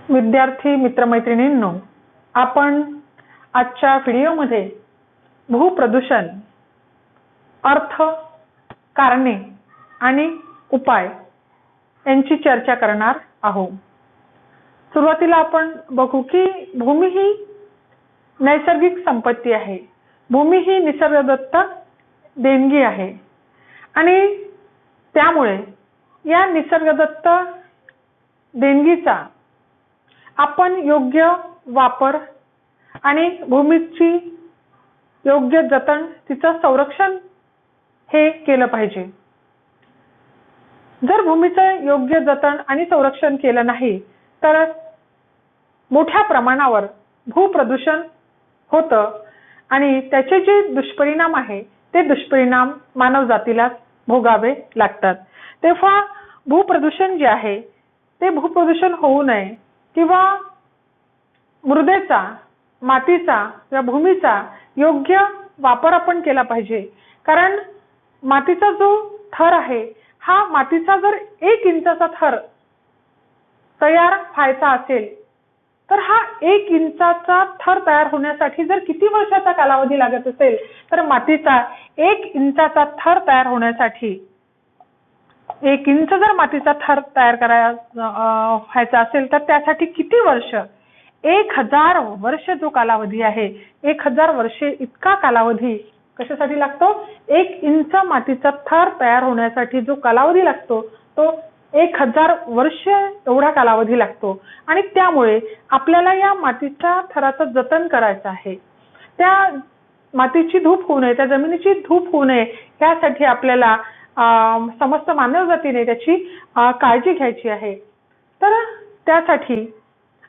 विद्यार्थी मित्रमैत्रिणींनो, आपण आजच्या व्हिडिओमध्ये भूप्रदूषण, अर्थ, कारणे आणि उपाय यांची चर्चा करणार आहोत। सुरुवातीला आपण बघू की भूमी ही नैसर्गिक संपत्ती आहे। भूमी ही निसर्गदत्त देणगी आहे आणि त्यामुळे या निसर्गदत्त देणगीचा आपण योग्य वापर आणि भूमीची योग्य जतन, तिचं संरक्षण हे केलं पाहिजे। जर भूमीचं योग्य जतन आणि संरक्षण केलं नाही तर मोठ्या प्रमाणावर भूप्रदूषण होतं आणि त्याचे जे दुष्परिणाम आहे ते दुष्परिणाम मानवजातीला भोगावे लागतात। तेव्हा भूप्रदूषण जे आहे ते भूप्रदूषण होऊ नये किंवा मृदेचा, मातीचा या भूमीचा योग्य वापर आपण केला पाहिजे। कारण मातीचा जो थर आहे हा मातीचा जर 1 इंचाचा थर तयार व्हायचा असेल तर हा 1 इंचाचा थर तयार होण्यासाठी जर किती वर्षाचा कालावधी लागत असेल तर मातीचा 1 इंचाचा थर तयार होण्यासाठी 1 इंच जर मातीचा थर तयार व्हायचा असेल तर त्यासाठी किती वर्ष? 1000 वर्ष जो कालावधी आहे, 1000 वर्षे इतका कालावधी कशासाठी लागतो? 1 इंच मातीचा थर तयार होण्यासाठी जो कालावधी लागतो तो 1000 वर्ष एवढा कालावधी लागतो आणि त्यामुळे आपल्याला या मातीच्या थराचं जतन करायचं आहे। त्या मातीची धूप होऊ नये, त्या जमिनीची धूप होऊ नये यासाठी आपल्याला समस्त मानवजातीने त्याची काळजी घ्यायची आहे। तर त्यासाठी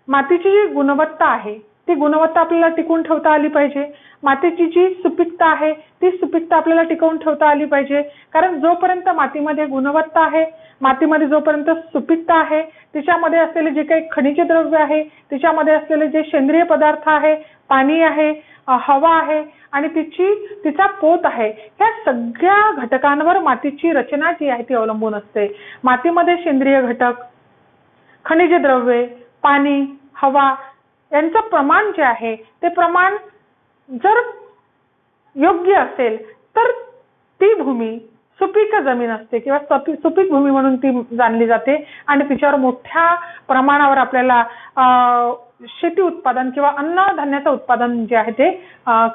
मातीची जी गुणवत्ता आहे ती गुणवत्ता आपल्याला टिकवून ठेवता आली पाहिजे। मातीची जी सुपीकता आहे ती सुपीकता आपल्याला टिकवून ठेवता आली पाहिजे। कारण जोपर्यंत मातीमध्ये गुणवत्ता आहे, मातीमध्ये जोपर्यंत सुपीकता आहे, तिच्यामध्ये असलेले जे काही खनिज द्रव्य आहे, तिच्यामध्ये असलेले जे सेंद्रिय पदार्थ आहे, पाणी आहे, हवा आहे आणि तिचा पोत आहे, या सगळ्या घटकांवर मातीची रचना जी आहे ती अवलंबून असते। मातीमध्ये सेंद्रिय घटक, खनिज द्रव्ये, पाणी, हवा यांचं प्रमाण जे आहे ते प्रमाण जर योग्य असेल तर ती भूमी सुपीक जमीन असते किंवा सुपीक भूमी म्हणून ती जाणली जाते आणि तिच्यावर मोठ्या प्रमाणावर आपल्याला शेती उत्पादन किंवा अन्नधान्याचं उत्पादन जे आहे ते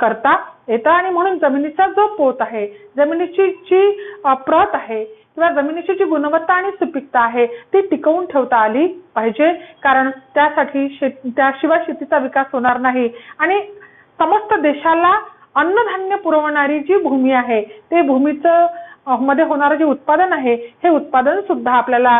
करता येतं। आणि म्हणून जमिनीचा जो पोत आहे, जमिनीची जी प्रत आहे किंवा जमिनीची जी गुणवत्ता आणि सुपीकता आहे ती टिकवून ठेवता आली पाहिजे। कारण त्यासाठी त्याशिवाय शेतीचा विकास होणार नाही आणि समस्त देशाला अन्नधान्य पुरवणारी जी भूमी आहे ते भूमीचं मध्ये होणारं जे उत्पादन आहे हे उत्पादन सुद्धा आपल्याला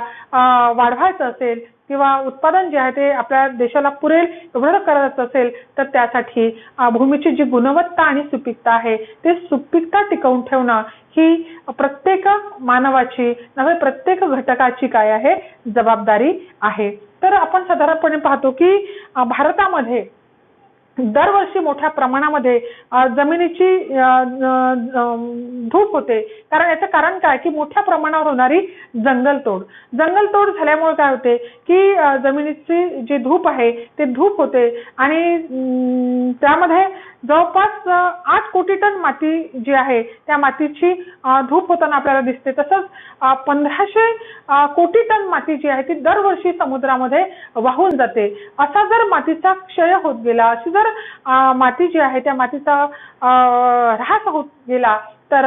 वाढवायचं असेल किंवा उत्पादन जे आहे ते आपल्या देशाला पुरेल एवढं करायचं असेल तर त्यासाठी भूमीची जी गुणवत्ता आणि सुपीकता आहे ते सुपीकता टिकवून ठेवणं ही प्रत्येक मानवाची नव्हे प्रत्येक घटकाची काय आहे जबाबदारी आहे। तर आपण साधारणपणे पाहतो की भारतामध्ये दरवर्षी मोठ्या प्रमाणामध्ये जमिनीची धूप होते। कारण याचं कारण काय की मोठ्या प्रमाणावर होणारी जंगलतोड झाल्यामुळे काय होते की जमिनीची जी धूप आहे ते धूप होते आणि त्यामध्ये जवळपास 8 कोटी टन माती जी आहे त्या मातीची धूप होताना आपल्याला दिसते। तसंच 1500 कोटी टन माती जी आहे ती दरवर्षी समुद्रामध्ये वाहून जाते। असा जर मातीचा क्षय होत गेला, अशी जर माती जी आहे त्या मातीचा ऱ्हास होत गेला तर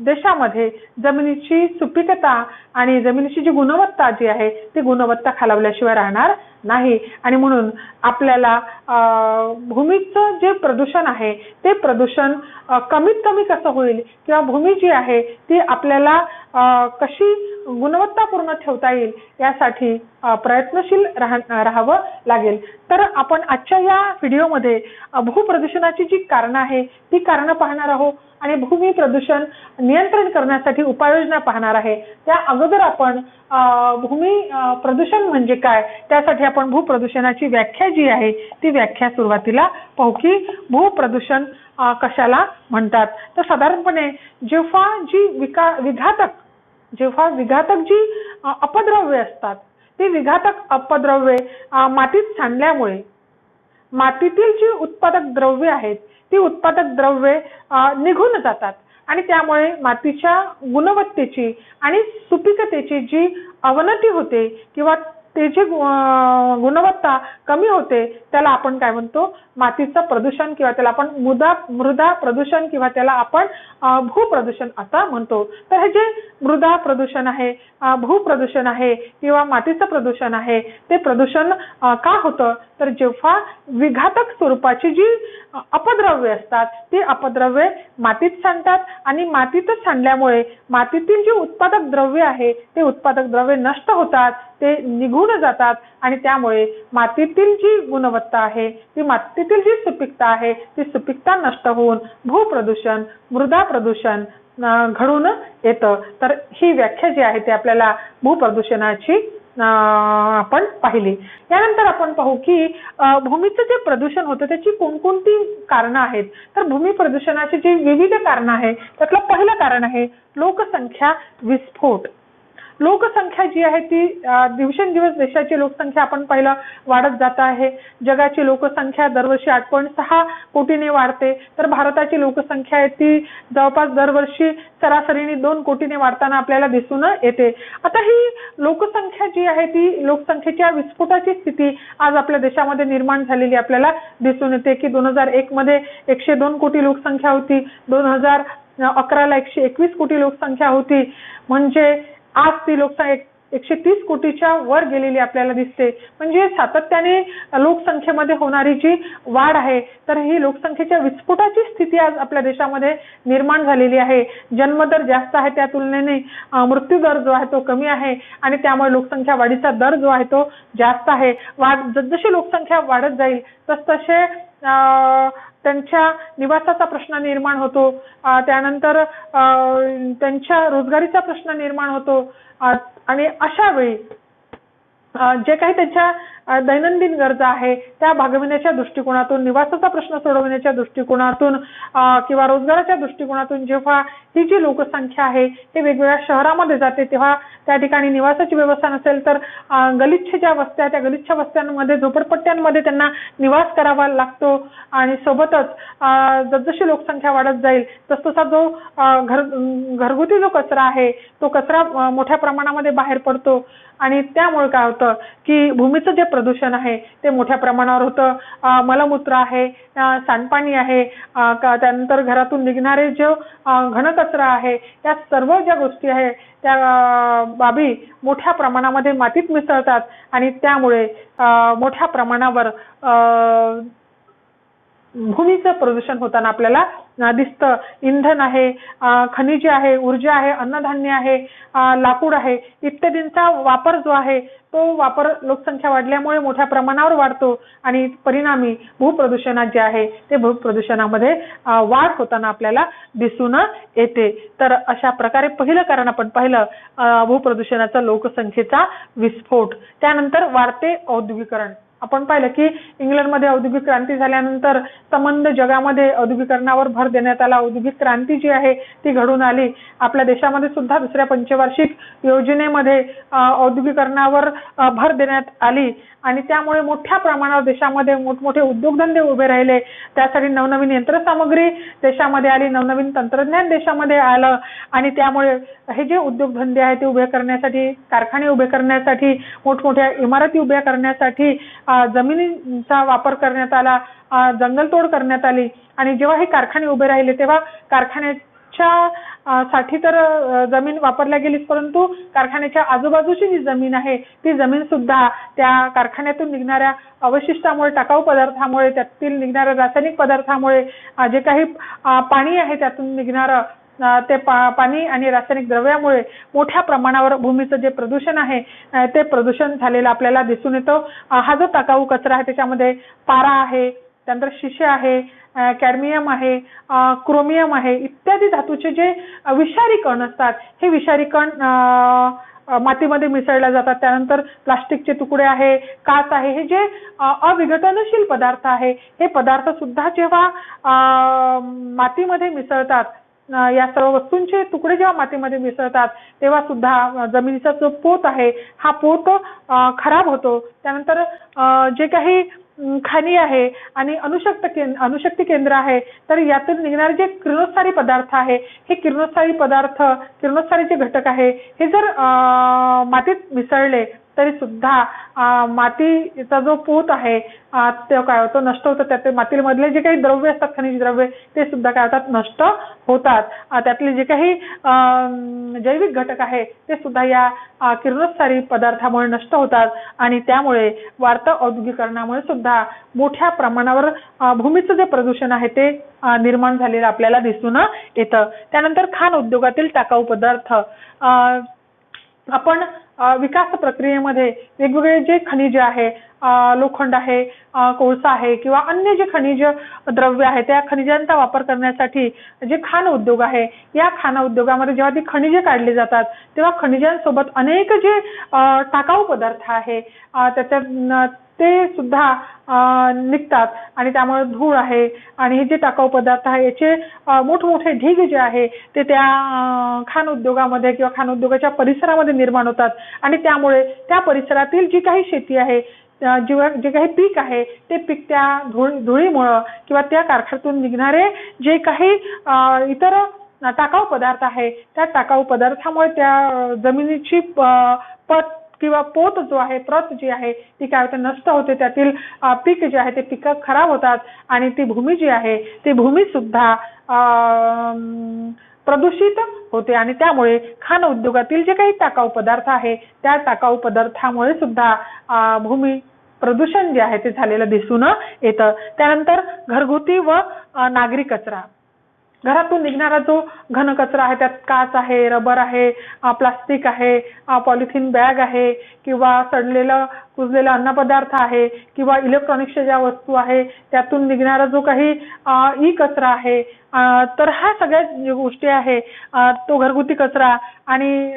देशामध्ये जमिनीची सुपीकता आणि जमिनीची जी गुणवत्ता जी आहे ती गुणवत्ता खालावल्याशिवाय राहणार नाही। आणि म्हणून आपल्याला भूमीचं जे प्रदूषण आहे ते प्रदूषण कमीत कमी कसं होईल किंवा भूमी जी आहे ती आपल्याला कशी गुणवत्तापूर्ण ठेवता येईल यासाठी प्रयत्नशील राहावं लागेल। तर आपण आजच्या या व्हिडिओमध्ये भूप्रदूषणाची जी कारणं आहे ती कारणं पाहणार आहोत आणि भूमी प्रदूषण नियंत्रण करण्यासाठी उपाययोजना पाहणार आहे। त्या अगोदर आपण भूमी प्रदूषण म्हणजे काय त्यासाठी आपण भूप्रदूषणाची व्याख्या जी आहे ती व्याख्या सुरुवातीला पाहू की भूप्रदूषण कशाला म्हणतात। तर साधारणपणे जेव्हा विघातक जी अपद्रव्ये असतात ती विघातक अपद्रव्ये मातीत सांडल्यामुळे मातीतील जी उत्पादक द्रव्ये आहेत ती उत्पादक द्रव्ये निघून जातात आणि त्यामुळे मातीच्या गुणवत्तेची आणि सुपीकतेची जी अवनती होते किंवा त्याची गुणवत्ता कमी होते, त्याला आपण काय म्हणतो, मातीचं प्रदूषण किंवा त्याला आपण मृदा प्रदूषण किंवा त्याला आपण भूप्रदूषण असं म्हणतो. तर हे जे मृदा प्रदूषण आहे, भूप्रदूषण आहे किंवा मातीचं प्रदूषण आहे, ते प्रदूषण का होतं, तर जेव्हा विघातक स्वरूपाची जी अपद्रव्ये असतात ती अपद्रव्ये मातीत सांडतात आणि मातीतच सांडल्यामुळे मातीतील जी उत्पादक द्रव्य आहे ते उत्पादक द्रव्ये नष्ट होतात, ते निघून जातात आणि त्यामुळे मातीतील जी गुणवत्ता आहे, ती मातीतील जी सुपीकता आहे, ती सुपीकता नष्ट होऊन भूप्रदूषण, मृदा प्रदूषण घडून येतं. तर ही व्याख्या जी आहे ती आपल्याला भूप्रदूषणाची आपण पाहिली. यानंतर आपण पाहू की भूमीचं जे प्रदूषण होतं त्याची कोणकोणती कारणं आहेत. तर भूमी प्रदूषणाची जी विविध कारणं आहेत त्यातलं पहिलं कारण आहे लोकसंख्या विस्फोट. लोकसंख्या जी आहे ती दिवसेंदिवस देशाची लोकसंख्या आपण पहिलं वाढत जात आहे. जगाची लोकसंख्या दरवर्षी 8.6 कोटीने वाढते, तर भारताची लोकसंख्या आहे ती जवळपास दरवर्षी सरासरीने 2 कोटीने वाढताना आपल्याला दिसून येते. आता ही लोकसंख्या जी आहे ती लोकसंख्येच्या विस्फोटाची स्थिती आज आपल्या देशामध्ये निर्माण झालेली आपल्याला दिसून येते की 2001 मध्ये 102 कोटी लोकसंख्या होती, 2011ला 121 कोटी लोकसंख्या होती, म्हणजे आज ती लोकसंख्या 130 कोटीच्या वर गेलेली आपल्याला दिसते. म्हणजे सातत्याने लोकसंख्येमध्ये होणारी जी वाढ आहे तर ही लोकसंख्येच्या विस्फोटाची स्थिती आज आपल्या देशामध्ये निर्माण झालेली आहे. जन्मदर जास्त आहे त्या तुलनेने मृत्यूदर जो आहे तो कमी आहे आणि त्यामुळे लोकसंख्या वाढीचा दर जो आहे तो जास्त आहे. जसजशी लोकसंख्या वाढत जाईल तसतसे त्यांच्या निवासाचा प्रश्न निर्माण होतो, त्यानंतर त्यांच्या रोजगारीचा प्रश्न निर्माण होतो आणि अशा वेळी जे काही त्यांच्या दैनंदिन गरजा आहे त्या भागविण्याच्या दृष्टिकोनातून, निवासाचा प्रश्न सोडवण्याच्या दृष्टिकोनातून किंवा रोजगाराच्या दृष्टिकोनातून जेव्हा ही जी लोकसंख्या आहे हे वेगवेगळ्या शहरामध्ये जाते तेव्हा त्या ठिकाणी निवासाची व्यवस्था नसेल तर गलिच्छ ज्या वस्त्या त्या गलिच्छ वस्त्यांमध्ये झोपडपट्ट्यांमध्ये त्यांना निवास करावा लागतो आणि सोबतच जसजशी लोकसंख्या वाढत जाईल तसतसा जो घरगुती जो कचरा आहे तो कचरा मोठ्या प्रमाणामध्ये बाहेर पडतो आणि त्यामुळे काय होतं की भूमीचं जे प्रदूषण आहे ते मोठ्या प्रमाणावर होतं. मलमूत्र आहे, सांडपाणी आहे, त्यानंतर घरातून निघणारे जो घनकचरा आहे, या सर्व ज्या गोष्टी आहे त्या बाबी मोठ्या प्रमाणामध्ये मातीत मिसळतात आणि त्यामुळे मोठ्या प्रमाणावर भूमीचं प्रदूषण होताना आपल्याला दिसतं. इंधन आहे, खनिजे आहे, ऊर्जा आहे, अन्नधान्य आहे, लाकूड आहे इत्यादींचा वापर जो आहे तो वापर लोकसंख्या वाढल्यामुळे मोठ्या प्रमाणावर वाढतो आणि परिणामी भूप्रदूषणात जे आहे ते भूप्रदूषणामध्ये वाढ होताना आपल्याला दिसून येते. तर अशा प्रकारे पहिलं कारण आपण पाहिलं भूप्रदूषणाचा लोकसंख्येचा विस्फोट. त्यानंतर वाढते औद्योगिकरण. आपण पाहिलं की इंग्लंडमध्ये औद्योगिक क्रांती झाल्यानंतर संबंध जगामध्ये औद्योगिकरणावर भर देण्यात आला. औद्योगिक क्रांती जी आहे ती घडून आली. आपल्या देशामध्ये सुद्धा दुसऱ्या पंचवार्षिक योजनेमध्ये औद्योगिकरणावर भर देण्यात आली आणि त्यामुळे मोठ्या प्रमाणावर देशामध्ये मोठमोठे उद्योगधंदे उभे राहिले. त्यासाठी नवनवीन यंत्रसामग्री देशामध्ये आली, नवनवीन तंत्रज्ञान देशामध्ये आलं आणि त्यामुळे हे जे उद्योगधंदे आहेत ते उभे करण्यासाठी, कारखाने उभे करण्यासाठी, मोठमोठ्या इमारती उभ्या करण्यासाठी जमिनीचा वापर करण्यात आला, जंगलतोड करण्यात आली आणि जेव्हा हे कारखाने उभे राहिले तेव्हा कारखान्याच्या साठी तर जमीन वापरल्या गेलीच, परंतु कारखान्याच्या आजूबाजूची जी जमीन आहे ती जमीन सुद्धा त्या कारखान्यातून निघणाऱ्या अवशिष्टामुळे, टाकाऊ पदार्थामुळे, त्यातील निघणाऱ्या रासायनिक पदार्थामुळे जे काही पाणी आहे त्यातून निघणारं ते पाणी आणि रासायनिक द्रव्यामुळे मोठ्या प्रमाणावर भूमीचं जे प्रदूषण आहे ते प्रदूषण झालेलं आपल्याला दिसून येतं. हा जो टाकाऊ कचरा आहे त्याच्यामध्ये पारा आहे, त्यानंतर शिशे आहे, कॅडमियम आहे, क्रोमियम आहे इत्यादी धातूचे जे विषारी कण असतात हे विषारी कण मातीमध्ये मिसळल्या जातात. त्यानंतर प्लास्टिकचे तुकडे आहे, काच आहे, हे जे अविघटनशील पदार्थ आहे हे पदार्थ सुद्धा जेव्हा मातीमध्ये मिसळतात या सर्व वस्तूंचे तुकडे जेव्हा मातीमध्ये मिसळतात तेव्हा सुद्धा जमिनीचा जो पोत आहे हा पोत खराब होतो. त्यानंतर जे काही खाणी आहे आणि अणुशक्ती केंद्र आहे तर यातून निघणारे जे किरणोत्सारी पदार्थ आहे हे किरणोत्सारीचे घटक आहे हे जर मातीत मिसळले तरी सुद्धा मातीचा जो पोत आहे तो काय होतो नष्ट होतो. त्यात मातीमधले जे काही द्रव्य असतात खनिज द्रव्य ते सुद्धा काय होतात नष्ट होतात. त्यातले जे काही जैविक घटक आहे ते सुद्धा या किरणोत्सारी पदार्थामुळे नष्ट होतात आणि त्यामुळे वाढत्या औद्योगिकरणामुळे सुद्धा मोठ्या प्रमाणावर भूमीचं जे प्रदूषण आहे ते निर्माण झालेलं आपल्याला दिसून येतं. त्यानंतर खाण उद्योगातील टाकाऊ पदार्थ आपण विकास प्रक्रियेमध्ये वेगवेगळे जे खनिज आहे लोखंड आहे कोळसा आहे किंवा अन्य जे खनिज द्रव्य आहे त्या खनिजांचा वापर करण्यासाठी जे खाण उद्योग आहे या खाण उद्योगामध्ये जेव्हा ती खनिजे काढली जातात तेव्हा खनिजांसोबत अनेक जे टाकाऊ पदार्थ आहे त्याच्यात ते सुद्धा निघतात आणि त्यामुळे धूळ आहे आणि हे जे टाकाऊ पदार्थ आहे याचे मोठमोठे ढीग जे आहे ते त्या खाण उद्योगामध्ये किंवा खाण उद्योगाच्या परिसरामध्ये निर्माण होतात आणि त्यामुळे त्या परिसरातील जी काही शेती आहे जे काही पीक आहे ते पीक त्या धुळीमुळे किंवा त्या कारखान्यातून निघणारे जे काही इतर टाकाऊ पदार्थ आहे त्या टाकाऊ पदार्थामुळे त्या जमिनीची पत किंवा पोत जो आहे प्रत जी आहे ती काय होते नष्ट होते. त्यातील पीक जे आहे ते पिकं खराब होतात आणि ती भूमी जी आहे ती भूमी सुद्धा प्रदूषित होते आणि त्यामुळे खाण उद्योगातील जे काही टाकाऊ पदार्थ आहे त्या टाकाऊ पदार्थामुळे सुद्धा भूमी प्रदूषण जे आहे ते झालेलं दिसून येतं. त्यानंतर घरगुती व नागरी कचरा घरातून निघणारा जो घन कचरा आहे त्यात काच आहे रबर आहे प्लास्टिक आहे पॉलिथिन बॅग आहे किंवा सडलेलं कुजलेला अन्नपदार्थ आहे किंवा इलेक्ट्रॉनिक्सच्या ज्या वस्तू आहे त्यातून निघणारा जो काही ई कचरा आहे तर ह्या सगळ्या ज्या गोष्टी आहे तो घरगुती कचरा आणि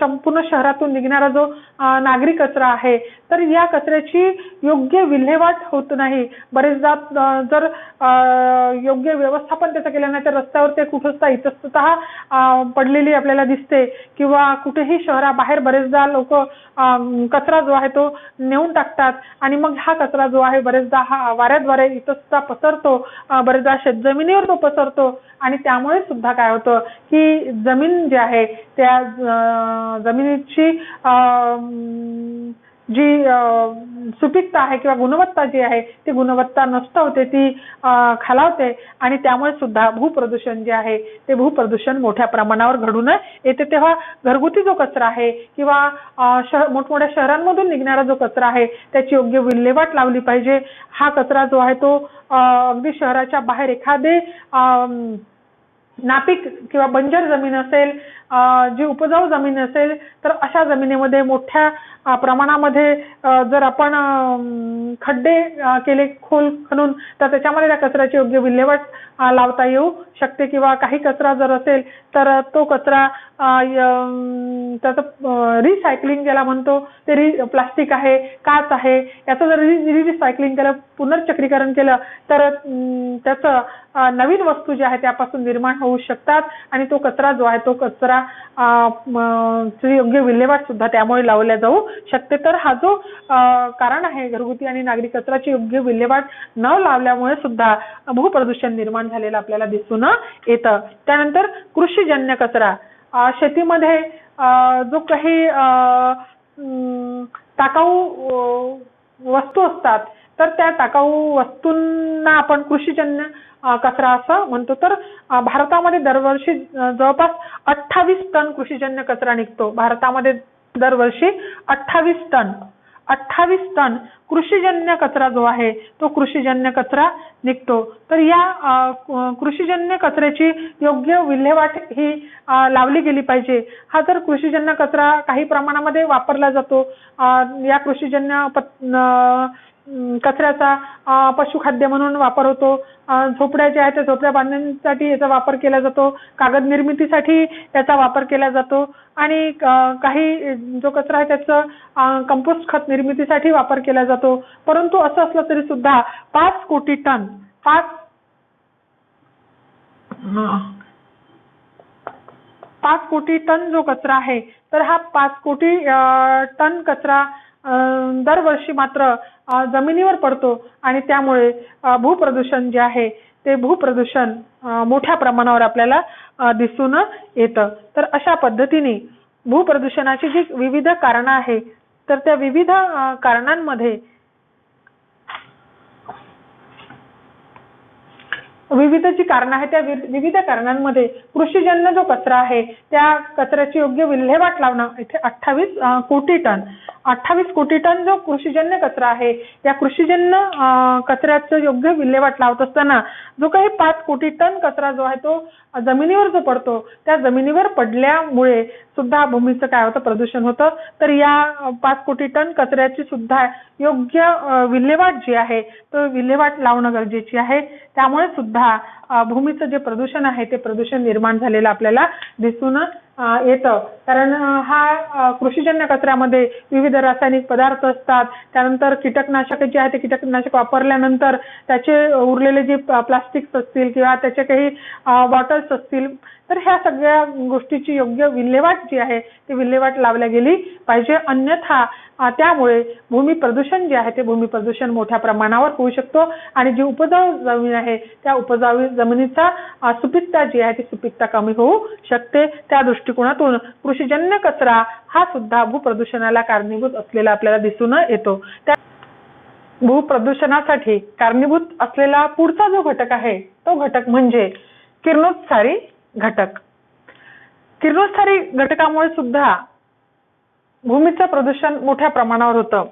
संपूर्ण शहरातून निघणारा जो नागरी कचरा आहे तर या कचऱ्याची योग्य विल्हेवाट होत नाही. बरेचदा जर योग्य व्यवस्थापन त्याचं केलं नाही तर रस्त्यावर ते कुठंच इतस्ततः पडलेली आपल्याला दिसते किंवा कुठेही शहराबाहेर बरेचदा लोक कचरा जो आहे तो नेऊन टाकतात आणि मग हा कचरा जो आहे बरेचदा हा वाऱ्याद्वारे इतस्ततः पसरतो बरेचदा शेतजमिनीवर तो पसरतो आणि त्यामुळे सुद्धा काय होतं की जमीन जी आहे त्या जमिनीची जी सुपीकता आहे किंवा गुणवत्ता जी आहे ती गुणवत्ता नष्ट होते ती खालावते आणि त्यामुळे सुद्धा भूप्रदूषण जे आहे ते भूप्रदूषण मोठ्या प्रमाणावर घडून येते. तेव्हा घरगुती जो कचरा आहे किंवा मोठमोठ्या शहरांमधून निघणारा जो कचरा आहे त्याची योग्य विल्हेवाट लावली पाहिजे. हा कचरा जो आहे तो अगदी शहराच्या बाहेर एखादे नापीक किंवा बंजर जमीन असेल जी उपजाऊ जमीन असेल तर अशा जमिनीमध्ये मोठ्या प्रमाणामध्ये जर आपण खड्डे केले खोल खणून तर त्याच्यामध्ये त्या कचऱ्याची योग्य विल्हेवाट लावता येऊ शकते किंवा काही कचरा जर असेल तर तो कचरा त्याचं रिसायकलिंग ज्याला म्हणतो ते प्लास्टिक आहे काच आहे याचं जर रिसायकलिंग केलं पुनर्चक्रीकरण केलं तर त्याचं नवीन वस्तू जी आहे त्यापासून निर्माण होऊ शकतात आणि तो कचरा जो आहे तो कचरा योग्य विल्हेवाट सुद्धा त्यामुळे लावल्या जाऊ शकते. तर हा जो कारण आहे घरगुती आणि नागरी कचऱ्याची योग्य विल्हेवाट न लावल्यामुळे सुद्धा भूप्रदूषण निर्माण झालेलं आपल्याला दिसून येतं. त्यानंतर कृषीजन्य कचरा शेतीमध्ये जो काही टाकाऊ वस्तू असतात तर त्या टाकाऊ वस्तूंना आपण कृषीजन्य कचरा असं म्हणतो. तर भारतामध्ये दरवर्षी जवळपास 28 टन कृषीजन्य कचरा निघतो. भारतामध्ये दरवर्षी 28 टन कृषीजन्य कचरा जो आहे तो कृषीजन्य कचरा निघतो. तर या कृषीजन्य कचऱ्याची योग्य विल्हेवाट ही लावली गेली पाहिजे. हा जर कृषीजन्य कचरा काही प्रमाणामध्ये वापरला जातो या कृषीजन्य कचऱ्याचा पशुखाद्य म्हणून वापर होतो. झोपड्या ज्या आहेत त्या झोपड्या बांधण्यासाठी याचा वापर केला जातो. कागद निर्मितीसाठी याचा वापर केला जातो आणि काही जो कचरा आहे त्याचं कंपोस्ट खत निर्मितीसाठी वापर केला जातो. परंतु असं असलं तरी सुद्धा 5 कोटी 5 कोटी टन जो कचरा आहे, तर हा 5 कोटी टन कचरा दरवर्षी मात्र जमिनीवर पडतो आणि त्यामुळे भूप्रदूषण जे आहे ते भूप्रदूषण मोठ्या प्रमाणावर आपल्याला दिसून येतं. तर अशा पद्धतीने भूप्रदूषणाची जी विविध कारणं आहेत, तर त्या विविध कारणांमध्ये विविध जी कारणं आहेत त्या विविध कारणांमध्ये कृषीजन्य जो कचरा आहे त्या कचऱ्याची योग्य विल्हेवाट लावणं, इथे 28 कोटी टन जो कृषीजन्य कचरा आहे, या कृषीजन्य कचऱ्याचं योग्य विल्हेवाट लावत असताना जो काही 5 कोटी टन कचरा जो आहे तो जमिनीवर जो पडतो, त्या जमिनीवर पडल्यामुळे सुद्धा भूमीचं काय होतं, प्रदूषण होतं. तर या 5 कोटी टन कचऱ्याची सुद्धा योग्य विल्हेवाट जी आहे तो विल्हेवाट लावणं गरजेची आहे. त्यामुळे सुद्धा भूमीचं जे प्रदूषण आहे ते प्रदूषण निर्माण झालेलं आपल्याला दिसून येतं. कारण हा कृषीजन्य कचऱ्यामध्ये विविध रासायनिक पदार्थ असतात. त्यानंतर कीटकनाशक जे आहे ते कीटकनाशक वापरल्यानंतर त्याचे उरलेले जे प्लास्टिक्स असतील किंवा त्याचे काही बॉटल्स असतील, तर ह्या सगळ्या गोष्टीची योग्य विल्हेवाट जी आहे ती विल्हेवाट लावल्या गेली पाहिजे. अन्यथा त्यामुळे भूमी प्रदूषण जे आहे ते भूमी प्रदूषण मोठ्या प्रमाणावर होऊ शकतो आणि जी उपजाऊ जमीन आहे त्या उपजाऊ जमिनीचा सुपीकता जी आहे ती सुपीकता कमी होऊ शकते. त्या दृष्टिकोनातून कृषीजन्य कचरा हा सुद्धा भूप्रदूषणाला कारणीभूत असलेला आपल्याला दिसून येतो. त्या भूप्रदूषणासाठी कारणीभूत असलेला पुढचा जो घटक आहे तो घटक म्हणजे किरणोत्सारी घटक. किरणोत्सारी घटकामुळे सुद्धा भूमीचं प्रदूषण मोठ्या प्रमाणावर होतं.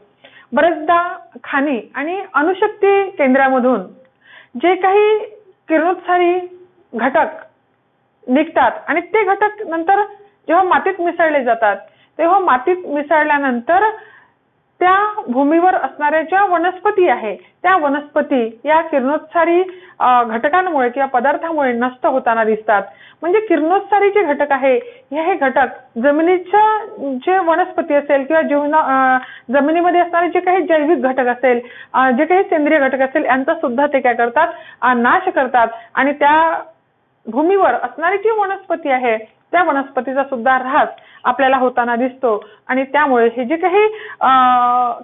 बरेचदा खाणी आणि अणुशक्ती केंद्रामधून जे काही किरणोत्सारी घटक निघतात आणि ते घटक नंतर जेव्हा मातीत मिसळले जातात, तेव्हा मातीत मिसळल्यानंतर त्या भूमीवर असणाऱ्या ज्या वनस्पती आहे त्या वनस्पती या किरणोत्सारी घटकांमुळे किंवा पदार्थामुळे नष्ट होताना दिसतात. म्हणजे किरणोत्सारी जे घटक आहे हे घटक जमिनीच्या जे वनस्पती असेल किंवा जमिनीमध्ये असणारे जे काही जैविक घटक असेल, जे काही सेंद्रिय घटक असेल यांचा सुद्धा ते काय करतात, नाश करतात आणि त्या भूमीवर असणारी जी वनस्पती आहे त्या वनस्पतीचा सुद्धा ऱ्हास आपल्याला होताना दिसतो आणि त्यामुळे हे जे काही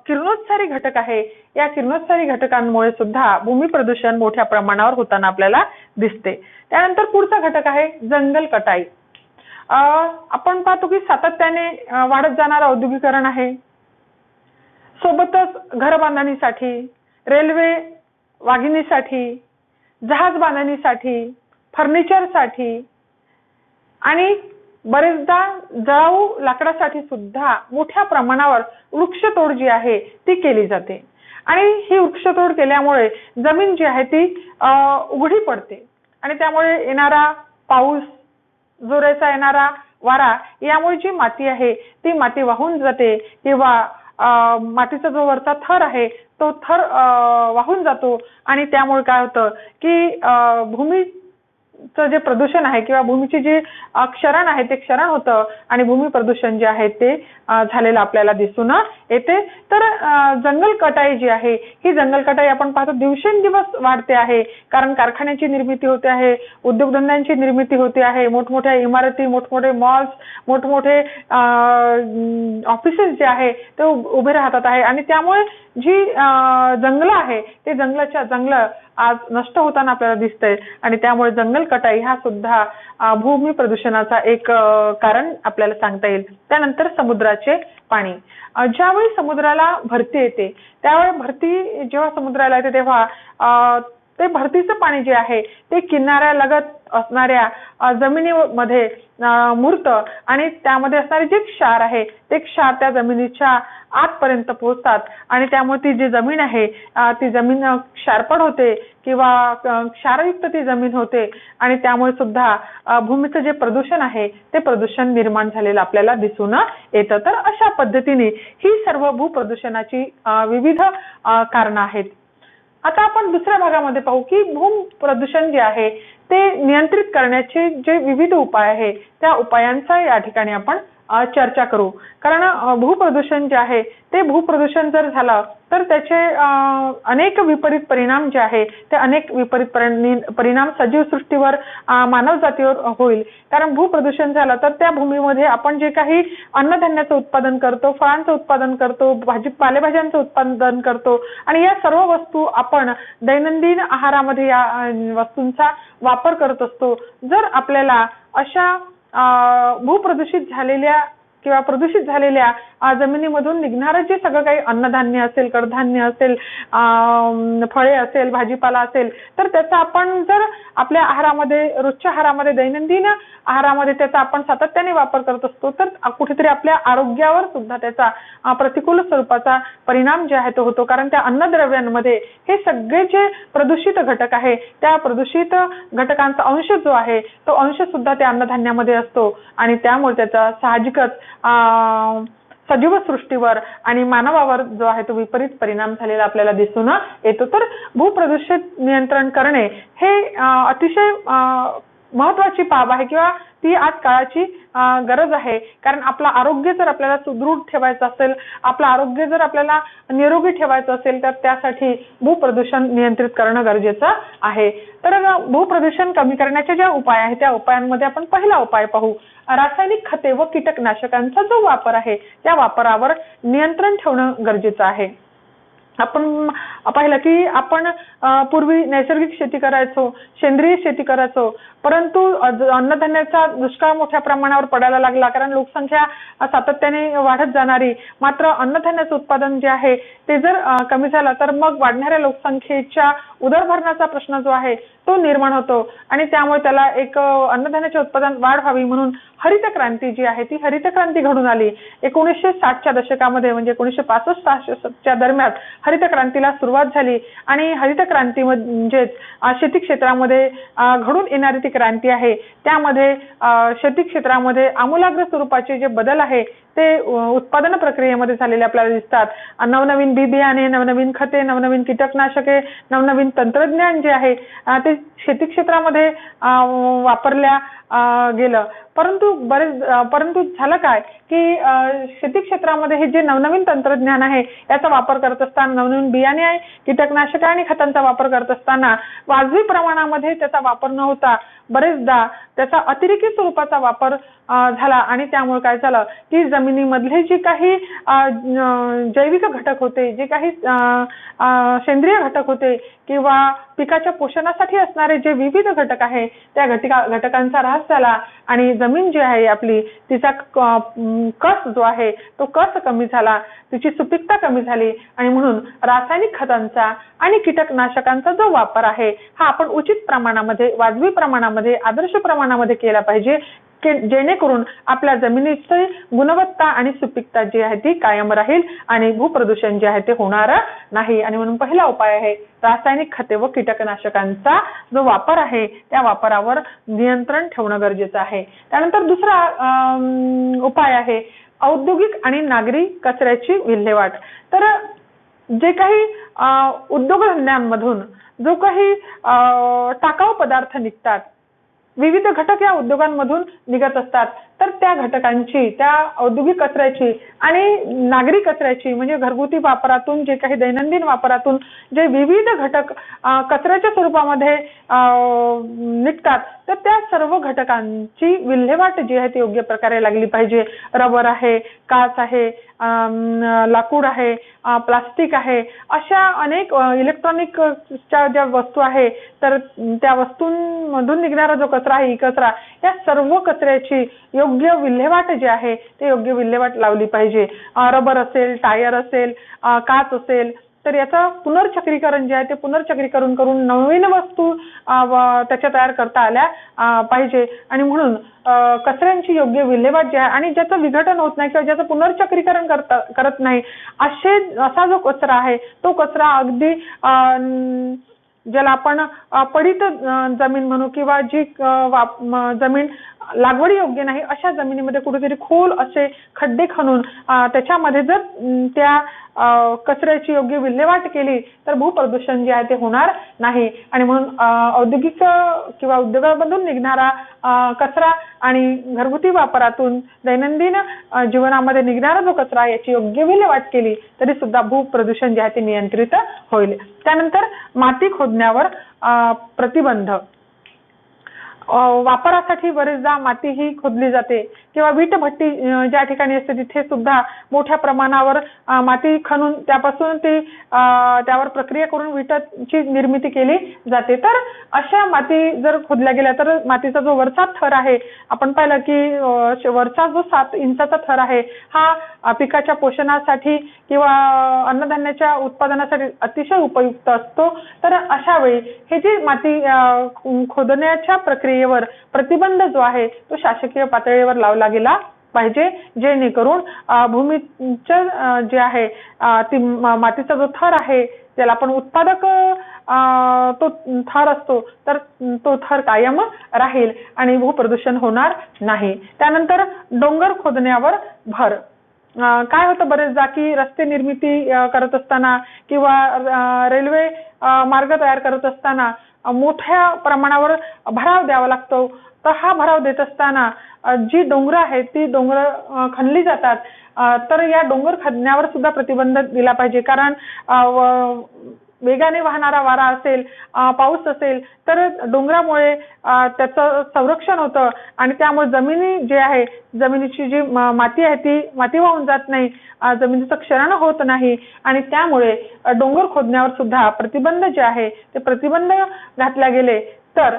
किरणोत्सारी घटक आहे या किरणोत्सारी घटकांमुळे सुद्धा भूमी प्रदूषण मोठ्या प्रमाणावर होताना आपल्याला दिसते. त्यानंतर पुढचा घटक आहे जंगल कटाई. आपण पाहतो की सातत्याने वाढत जाणारं औद्योगिकरण आहे. सोबतच घर बांधणीसाठी, रेल्वे वाहिनीसाठी, जहाज बांधणीसाठी, फर्निचरसाठी आणि बरेचदा जळाऊ लाकडासाठी सुद्धा मोठ्या प्रमाणावर वृक्षतोड जी आहे ती केली जाते आणि ही वृक्षतोड केल्यामुळे जमीन जी आहे ती उघडी पडते आणि त्यामुळे येणारा पाऊस, जोराचा येणारा वारा यामुळे जी माती आहे ती माती वाहून जाते किंवा मातीचा जो वरचा थर आहे तो थर वाहून जातो आणि त्यामुळे काय होतं की भूमीचं जे प्रदूषण आहे किंवा भूमीची जी क्षरण आहे ते क्षरण होतं आणि भूमी प्रदूषण जे आहे ते झालेलं आपल्याला दिसून येते. तर जंगल कटाई जी आहे ही जंगल कटाई आपण पाहतो दिवसेंदिवस वाढते आहे. कारण कारखान्यांची निर्मिती होते आहे, उद्योगधंद्यांची निर्मिती होते आहे, मोठमोठ्या इमारती, मोठमोठे मॉल्स, मोठमोठे ऑफिसेस जे आहे ते उभे राहतात आहे आणि त्यामुळे जी जंगलं आहे ते जंगलं आज नष्ट होताना आपल्याला दिसतंय आणि त्यामुळे जंगल कटाई हा सुद्धा भूमी प्रदूषणाचा एक कारण आपल्याला सांगता येईल. त्यानंतर समुद्राचे पाणी. ज्यावेळी समुद्राला भरती येते त्यावेळी जेव्हा समुद्राला येते तेव्हा ते भरतीचं पाणी जे आहे ते किनाऱ्यालगत असणाऱ्या जमिनीमध्ये मुरतं आणि त्यामध्ये असणारे जे क्षार आहे ते क्षार त्या जमिनीच्या आतपर्यंत पोहोचतात आणि त्यामुळे ती जी जमीन आहे ती जमीन क्षारपड होते किंवा क्षारयुक्त ती जमीन होते आणि त्यामुळे सुद्धा भूमीचं जे प्रदूषण आहे ते प्रदूषण निर्माण झालेलं आपल्याला दिसून येतं. तर अशा पद्धतीने ही सर्व भूप्रदूषणाची विविध कारणं आहेत. आता आपण दुसऱ्या भागामध्ये पाहू की भूमी प्रदूषण जे आहे ते नियंत्रित करण्याचे जे विविध उपाय आहे त्या उपायांचा या ठिकाणी आपण चर्चा करू. कारण भूप्रदूषण जे आहे ते भूप्रदूषण जर झालं तर त्याचे अनेक विपरीत परिणाम जे आहे ते अनेक विपरीत परिणाम सजीव सृष्टीवर, मानव जातीवर होईल. कारण भूप्रदूषण झालं तर त्या भूमीमध्ये आपण जे काही अन्नधान्याचं उत्पादन करतो, फळांचं उत्पादन करतो, पालेभाज्यांचं उत्पादन करतो आणि या सर्व वस्तू आपण दैनंदिन आहारामध्ये या वस्तूंचा वापर करत असतो. जर आपल्याला अशा भूप्रदूषित झालेल्या किंवा प्रदूषित झालेल्या जमिनीमधून निघणारं जे सगळं काही अन्नधान्य असेल, कडधान्य असेल, फळे असेल, भाजीपाला असेल, तर त्याचा आपण जर आपल्या आहारामध्ये, रोजच्या आहारामध्ये, दैनंदिन आहारामध्ये त्याचा आपण सातत्याने वापर करत असतो, तर कुठेतरी आपल्या आरोग्यावर सुद्धा त्याचा प्रतिकूल स्वरूपाचा परिणाम जे आहे तो होतो. कारण त्या अन्नद्रव्यांमध्ये हे सगळे जे प्रदूषित घटक आहे, त्या प्रदूषित घटकांचा अंश जो आहे तो अंश सुद्धा त्या अन्नधान्यामध्ये असतो आणि त्यामुळे त्याचा साहजिकच सजीव सृष्टीवर आणि मानवावर जो आहे तो विपरीत परिणाम झालेला आपल्याला दिसून येतो. तर भूप्रदूषित नियंत्रण करणे हे अतिशय महत्वाची बाब आहे किंवा ती आज काळाची गरज आहे. कारण आपलं आरोग्य जर आपल्याला सुदृढ ठेवायचं असेल, आपलं आरोग्य जर आपल्याला निरोगी ठेवायचं असेल, तर त्यासाठी भूप्रदूषण नियंत्रित करणं गरजेचं आहे. तर भूप्रदूषण कमी करण्याचे जे उपाय आहेत त्या उपायांमध्ये आपण पहिला उपाय पाहू. रासायनिक खते व कीटकनाशकांचा जो वापर आहे त्या वापरावर नियंत्रण ठेवणं गरजेचं आहे. आपण पाहिलं की आपण पूर्वी नैसर्गिक शेती करायचो, सेंद्रिय शेती करायचो, परंतु अन्नधान्याचा दुष्काळ मोठ्या प्रमाणावर पडायला लागला. कारण लोकसंख्या सातत्याने वाढत जाणारी, मात्र अन्नधान्याचं उत्पादन जे आहे ते जर कमी झालं तर मग वाढणाऱ्या लोकसंख्येच्या उदरभरणाचा प्रश्न जो आहे तो निर्माण होतो आणि त्यामुळे त्याला एक अन्नधान्याचे उत्पादन वाढ व्हावी म्हणून हरित क्रांती जी आहे ती हरित क्रांती घडून आली. 1960च्या दशकामध्ये म्हणजे 1965-66च्या दरम्यान हरित क्रांतीला सुरुवात झाली आणि हरित क्रांती म्हणजेच शेती क्षेत्रामध्ये घडून येणारी ती क्रांती आहे. त्यामध्ये शेती क्षेत्रामध्ये आमूलाग्र स्वरूपाचे जे बदल आहे ते उत्पादन प्रक्रियेमध्ये झालेले आपल्याला दिसतात. नवनवीन बी बियाणे, नवनवीन खते, नवनवीन कीटकनाशके, नवनवीन तंत्रज्ञान जे आहे ते शेती क्षेत्रामध्ये वापरल्या गेलं. परंतु झालं काय की शेती क्षेत्रामध्ये हे जे नवनवीन तंत्रज्ञान आहे याचा वापर करत असताना, नवनवीन बियाणे आहे, कीटकनाशके आणि खतांचा वापर करत असताना वाजवी प्रमाणामध्ये त्याचा वापर न होता बरेचदा त्याचा अतिरेकी स्वरूपाचा वापर झाला आणि त्यामुळे काय झालं की जमिनीमधले जे काही जैविक घटक होते, जे काही सेंद्रिय घटक होते किंवा पिकाच्या पोषणासाठी असणारे जे विविध घटक आहे त्या घटकांचा ऱ्हास झाला आणि जमीन जी आहे आपली तिचा कस जो आहे तो कस कमी झाला, तिची सुपीकता कमी झाली आणि म्हणून रासायनिक खतांचा आणि कीटकनाशकांचा जो वापर आहे हा आपण उचित प्रमाणामध्ये, वाजवी प्रमाणामध्ये, आदर्श प्रमाणामध्ये केला पाहिजे जेणेकरून आपल्या जमिनीची गुणवत्ता आणि सुपीकता जी आहे ती कायम राहील आणि भूप्रदूषण जे आहे ते होणार नाही. आणि म्हणून पहिला उपाय आहे रासायनिक खते व कीटकनाशकांचा जो वापर आहे त्या वापरावर नियंत्रण ठेवणं गरजेचं आहे. त्यानंतर दुसरा उपाय आहे औद्योगिक आणि नागरी कचऱ्याची विल्हेवाट. तर जे काही उद्योगधंद्यांमधून जो काही टाकाऊ पदार्थ निघतात, विविध घटक या उद्योगांमधून निघत असतात, तर त्या घटकांची, त्या औद्योगिक कचऱ्याची आणि नागरी कचऱ्याची म्हणजे घरगुती वापरातून जे काही दैनंदिन वापरातून जे विविध घटक कचऱ्याच्या स्वरूपामध्ये निघतात तर त्या सर्व घटकांची विल्हेवाट जी आहे ती योग्य प्रकारे लागली पाहिजे. रबर आहे, काच आहे, लाकूड आहे, प्लास्टिक आहे, अशा अनेक इलेक्ट्रॉनिकच्या ज्या वस्तू आहे तर त्या वस्तूंमधून निघणारा जो कचरा आहे, कचरा, या सर्व कचऱ्याची योग्य विल्हेवाट जी आहे ते योग्य विल्हेवाट लावली पाहिजे. रबर असेल, टायर असेल, काच असेल तर याचं पुनर्चक्रीकरण जे आहे ते पुनर्चक्रीकरण करून नवीन वस्तू त्याच्या तयार करता आल्या पाहिजे. आणि म्हणून कचऱ्यांची योग्य विल्हेवाट जी आहे आणि ज्याचं विघटन होत नाही किंवा ज्याचं पुनर्चक्रीकरण करत नाही असा जो कचरा आहे तो कचरा अगदी ज्याला आपण पडित जमीन म्हणू किंवा जी जमीन लागवडी योग्य नाही अशा जमिनीमध्ये कुठेतरी खोल असे खड्डे खणून त्याच्यामध्ये जर त्या कचऱ्याची योग्य विल्हेवाट केली तर भूप्रदूषण जे आहे ते होणार नाही. आणि म्हणून औद्योगिक किंवा उद्योगामधून निघणारा कचरा आणि घरगुती वापरातून दैनंदिन जीवनामध्ये निघणारा जो कचरा याची योग्य विल्हेवाट केली तरी सुद्धा भूप्रदूषण जे आहे ते नियंत्रित होईल. त्यानंतर माती खोदण्यावर प्रतिबंध. वापरासाठी बरेचदा माती ही खोदली जाते किंवा वीट भट्टी ज्या ठिकाणी असते तिथे सुद्धा मोठ्या प्रमाणावर माती खणून त्यापासून ती त्यावर प्रक्रिया करून विटाची निर्मिती केली जाते. तर अशा माती जर खोदल्या गेल्या तर मातीचा जो वरचा थर आहे, आपण पाहिलं की वरचा जो 7 इंचाचा थर आहे हा पिकाच्या पोषणासाठी किंवा अन्नधान्याच्या उत्पादनासाठी अतिशय उपयुक्त असतो. तर अशा वेळी हे जी माती खोदण्याच्या प्रक्रियेवर प्रतिबंध जो आहे तो शासकीय पातळीवर लावला गेला पाहिजे, जेणेकरून भूमीचं जे आहे ती मातीचा जो थर आहे त्याला आपण उत्पादक तो थर असतो तर तो थर कायम राहील आणि भूप्रदूषण होणार नाही. त्यानंतर डोंगर खोदण्यावर भर. काय होतं बरेचदा की रस्ते निर्मिती करत असताना किंवा रेल्वे मार्ग तयार करत असताना मोठ्या प्रमाणावर भराव द्यावा लागतो. तर हा भराव देत असताना जी डोंगर आहेत ती डोंगर खणली जातात. तर या डोंगर खणण्यावर सुद्धा प्रतिबंध दिला पाहिजे, कारण वेगाने वाहणारा वारा असेल, पाऊस असेल तर डोंगरामुळे त्याचं संरक्षण होतं आणि त्यामुळे जमिनी जे आहे जमिनीची जी माती आहे ती माती वाहून जात नाही, जमिनीचं क्षरण होत नाही आणि त्यामुळे डोंगर खोदण्यावर सुद्धा प्रतिबंध जे आहे ते प्रतिबंध घातले गेले तर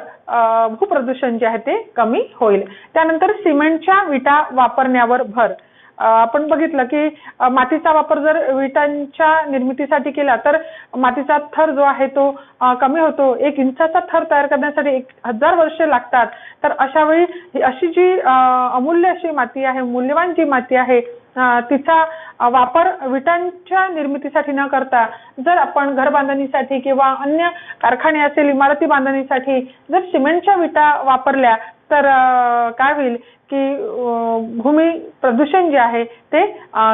भूप्रदूषण जे आहे ते कमी होईल. त्यानंतर सिमेंटच्या विटा वापरण्यावर भर. आपण बघितलं की मातीचा वापर जर विटांच्या निर्मितीसाठी केला तर मातीचा थर जो आहे तो कमी होतो. 1 इंचाचा थर तयार करण्यासाठी 1000 वर्षे लागतात. तर अशा वेळी अशी जी अमूल्य अशी माती आहे, मूल्यवान जी माती आहे तिचा वापर विटांच्या निर्मितीसाठी न करता जर आपण घर बांधणीसाठी किंवा अन्य कारखाने असेल इमारती बांधणीसाठी जर सिमेंटच्या विटा वापरल्या तर काय होईल की भूमी प्रदूषण जे आहे ते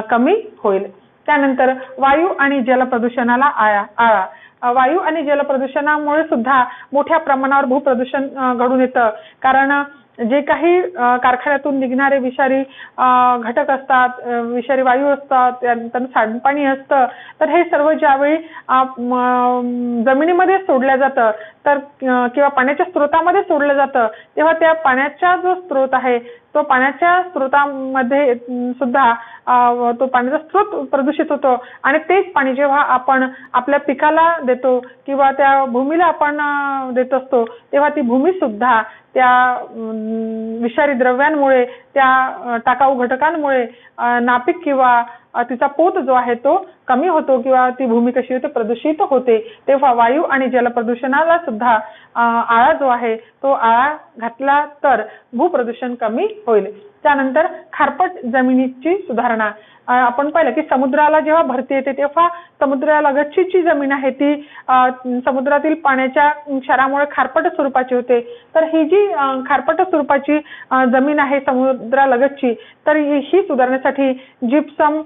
कमी होईल. त्यानंतर वायू आणि जल प्रदूषणाला आळा. वायू आणि जल प्रदूषणामुळे सुद्धा मोठ्या प्रमाणावर भूप्रदूषण घडून येतं, कारण जे काही कारखान्यातून निघणारे विषारी घटक असतात, विषारी वायू असतात, त्यानंतर सांडपाणी असतं, तर हे सर्व ज्यावेळी जमिनीमध्ये सोडलं जातं तर किंवा पाण्याच्या स्रोतामध्ये सोडलं जातं तेव्हा त्या पाण्याचा जो स्रोत आहे तो पाण्याच्या स्रोतामध्ये सुद्धा तो पाण्याचा स्रोत प्रदूषित होतो आणि तेच पाणी जेव्हा आपण आपल्या पिकाला देतो किंवा त्या भूमीला आपण देत असतो तेव्हा ती भूमी सुद्धा त्या विषारी द्रव्यांमुळे, त्या टाकाऊ घटकांमुळे नापीक किंवा तिचा पोत जो आहे तो कमी होतो किंवा ती भूमी कशी होते प्रदूषित होते. तेव्हा वायू आणि जल प्रदूषणाला सुद्धा आळा जो आहे तो आळा घातला तर भूप्रदूषण कमी होईल. त्यानंतर खारपट जमिनीची सुधारणा. आपण पाहिलं की समुद्राला जेव्हा भरती येते तेव्हा समुद्रालगतची जी जमीन आहे ती समुद्रातील पाण्याच्या क्षारामुळे खारपट स्वरूपाची होते. तर ही जी खारपट स्वरूपाची जमीन आहे समुद्रालगतची तर ही सुधारण्यासाठी जिप्सम,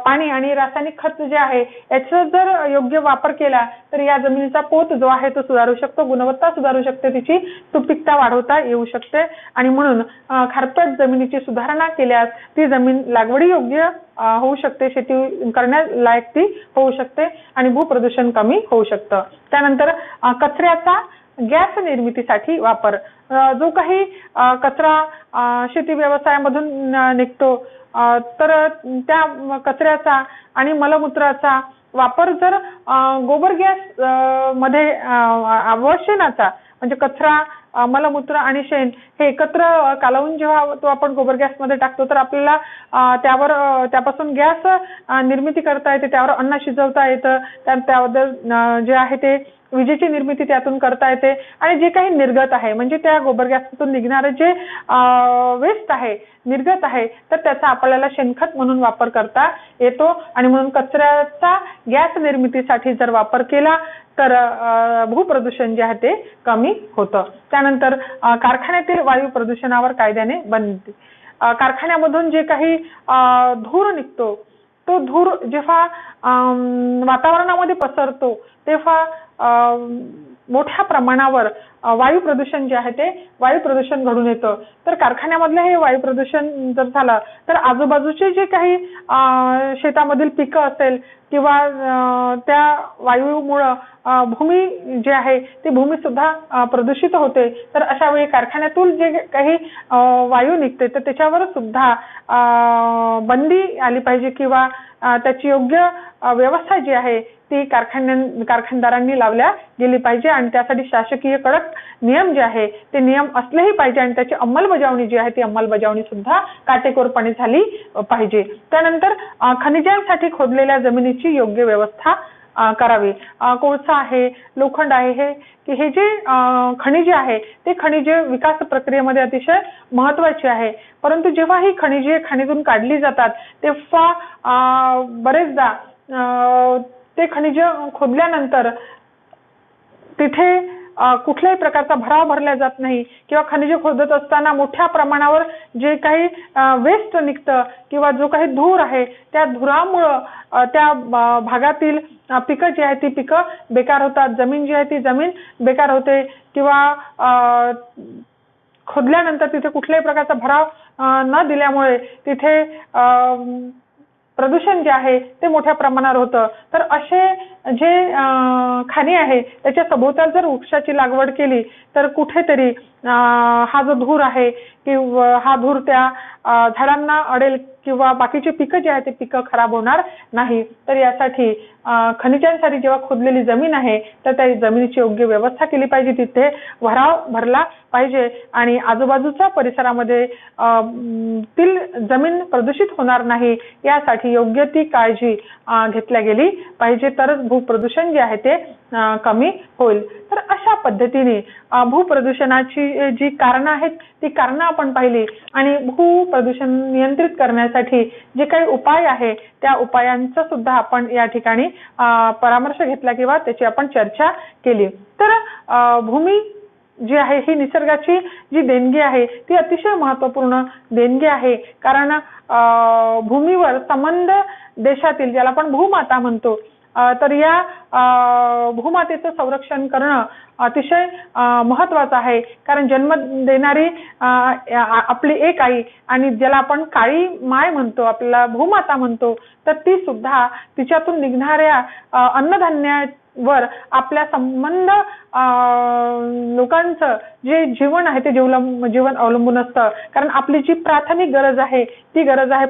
पाणी आणि रासायनिक खत जे आहे याचा जर योग्य वापर केला तर या जमिनीचा पोत जो आहे तो सुधारू शकतो, गुणवत्ता सुधारू शकते, तिची सुपीकता वाढवता येऊ शकते आणि म्हणून खारपट जमिनीची सुधारणा केल्यास ती जमीन लागवडी योग्य होऊ शकते, शेती करण्यालायक ती होऊ शकते आणि भूप्रदूषण कमी होऊ शकतं. त्यानंतर कचऱ्याचा गॅस निर्मितीसाठी वापर. जो काही कचरा शेती व्यवसायामधून निघतो तर त्या कचऱ्याचा आणि मलमूत्राचा वापर जर गोबर गॅस मध्ये अवशेणाचा म्हणजे कचरा, मलमूत्र आणि शेण हे एकत्र कालवून जेव्हा तो आपण गोबर गॅस मध्ये टाकतो तर आपल्याला त्यापासून गॅस निर्मिती करता येते, त्यावर अन्न शिजवता येतं, त्याबद्दल जे आहे ते विजेची निर्मिती त्यातून करता येते आणि जे काही निर्गत आहे म्हणजे त्या गोबर गॅसतून निघणारे जे वेस्ट आहे, निर्गत आहे, तर त्याचा आपल्याला शेणखत म्हणून वापर करता येतो आणि म्हणून कचऱ्याचा गॅस निर्मितीसाठी जर वापर केला तर भूप्रदूषण जे आहे ते कमी होतं. त्यानंतर कारखान्यातील वायू प्रदूषणावर कायद्याने बंदी. कारखान्यामधून जे काही धूर निघतो तो धूर जेव्हा वातावरणामध्ये पसरतो तेव्हा मोठ्या प्रमाणावर वायू प्रदूषण जे आहे ते वायू प्रदूषण घडून येतं. तर कारखान्यामधलं हे वायू प्रदूषण जर झालं तर आजूबाजूचे जे काही शेतामधील पिकं असेल किंवा त्या वायूमुळं भूमी जी आहे ती भूमी सुद्धा प्रदूषित होते. तर अशा वेळी कारखान्यातून जे काही वायू निघते तर त्याच्यावर सुद्धा बंदी आली पाहिजे किंवा त्याची योग्य व्यवस्था जी आहे ती कारखानदारांनी लावल्या गेली पाहिजे आणि त्यासाठी शासकीय कडक नियम जे आहे ते नियम असलेही पाहिजे आणि त्याची अंमलबजावणी जी आहे ती अंमलबजावणी सुद्धा काटेकोरपणे झाली पाहिजे. त्यानंतर खनिजांसाठी खोदलेल्या जमिनीची योग्य व्यवस्था करावी. कोळसा आहे, लोखंड आहे, हे जे खनिजे आहे ते खनिजे विकास प्रक्रियेमध्ये अतिशय महत्त्वाची आहे. परंतु जेव्हा ही खनिजे खाणीतून काढली जातात तेव्हा बरेचदा ते खनिज खोदल्यानंतर तिथे कुठल्याही प्रकारचा भराव भरला जात नाही किंवा खनिजे खोदत असताना मोठ्या प्रमाणावर जे काही वेस्ट निघतं किंवा जो काही धूर आहे त्या धुरामुळं त्या भागातील पिकं जी आहे ती पिकं बेकार होतात, जमीन जी आहे ती जमीन बेकार होते किंवा खोदल्यानंतर तिथे कुठल्याही प्रकारचा भराव न दिल्यामुळे तिथे प्रदूषण जे आहे ते मोठ्या प्रमाणावर होतं. तर असे जे खाणी आहे त्याच्या सभोवताल जर वृक्षाची लागवड केली तर कुठेतरी हा जो धूर आहे किंवा हा धूर त्या झाडांना अडेल किंवा बाकीचे पिकं जे आहे ते पिकं खराब होणार नाही. तर यासाठी खनिजांसाठी जेव्हा खोदलेली जमीन आहे तर त्या जमिनीची योग्य व्यवस्था केली पाहिजे, तिथे भराव भरला पाहिजे आणि आजूबाजूच्या परिसरामध्ये तील जमीन प्रदूषित होणार नाही यासाठी योग्य ती काळजी घेतल्या गेली पाहिजे, तरच भूप्रदूषण जे आहे ते कमी होईल. तर अशा पद्धतीने भूप्रदूषणाची जी कारणं आहेत ती कारणं आपण पाहिली आणि भूप्रदूषण नियंत्रित करण्यासाठी जे काही उपाय आहे त्या उपायांचा सुद्धा आपण या ठिकाणी परामर्श घेतला किंवा त्याची आपण चर्चा केली. तर भूमी जी आहे ही निसर्गाची जी देणगी आहे ती अतिशय महत्त्वपूर्ण देणगी आहे. कारण भूमीवर संबंध देशातील ज्याला आपण भूमाता म्हणतो तर या भूमातेचं संरक्षण करणं अतिशय महत्त्वाचं आहे. कारण जन्म देणारी आपली एक आई आणि ज्याला आपण काळी माय म्हणतो, आपल्याला भूमाता म्हणतो, तर ती सुद्धा तिच्यातून निघणाऱ्या अन्नधान्यावर आपल्या संबंध लोकांचं जे जीवन आहे ते जीवन अवलंबून असतं. कारण आपली जी प्राथमिक गरज आहे ती गरज आहे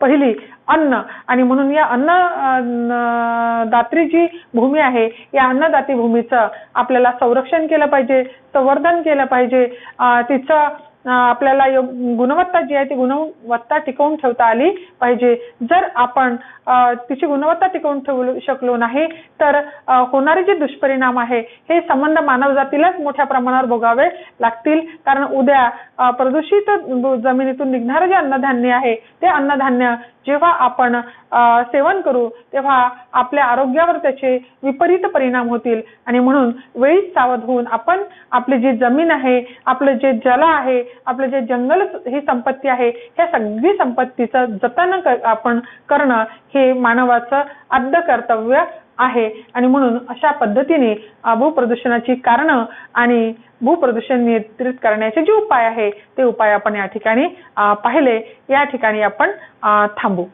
पहिली अन्न आणि म्हणून या अन्नदात्री जी भूमी आहे या अन्नदाती भूमीचं आपल्याला संरक्षण केलं पाहिजे, संवर्धन केलं पाहिजे, तिचं आपल्याला गुणवत्ता जी आहे ती गुणवत्ता टिकवून ठेवता आली पाहिजे. जर आपण तिची गुणवत्ता टिकवून ठेवू शकलो नाही तर होणारे जे दुष्परिणाम आहे हे संबंध मानवजातीलाच मोठ्या प्रमाणावर भोगावे लागतील. कारण उद्या प्रदूषित जमिनीतून निघणारे जे अन्नधान्य आहे ते अन्नधान्य जेव्हा आपण सेवन करू तेव्हा आपल्या आरोग्यावर त्याचे विपरीत परिणाम होतील आणि म्हणून वेळीच सावध होऊन आपण आपली जी जमीन आहे, आपलं जे जल आहे, आपलं जे जंगल ही संपत्ती आहे ह्या सगळी संपत्तीचं जतन आपण करणं हे मानवाचं आद्य कर्तव्य आहे. आणि म्हणून अशा पद्धतीने भूप्रदूषणाची कारणं आणि भूप्रदूषण नियंत्रित करण्याचे जे उपाय आहे ते उपाय आपण या ठिकाणी पाहिले. या ठिकाणी आपण थांबू.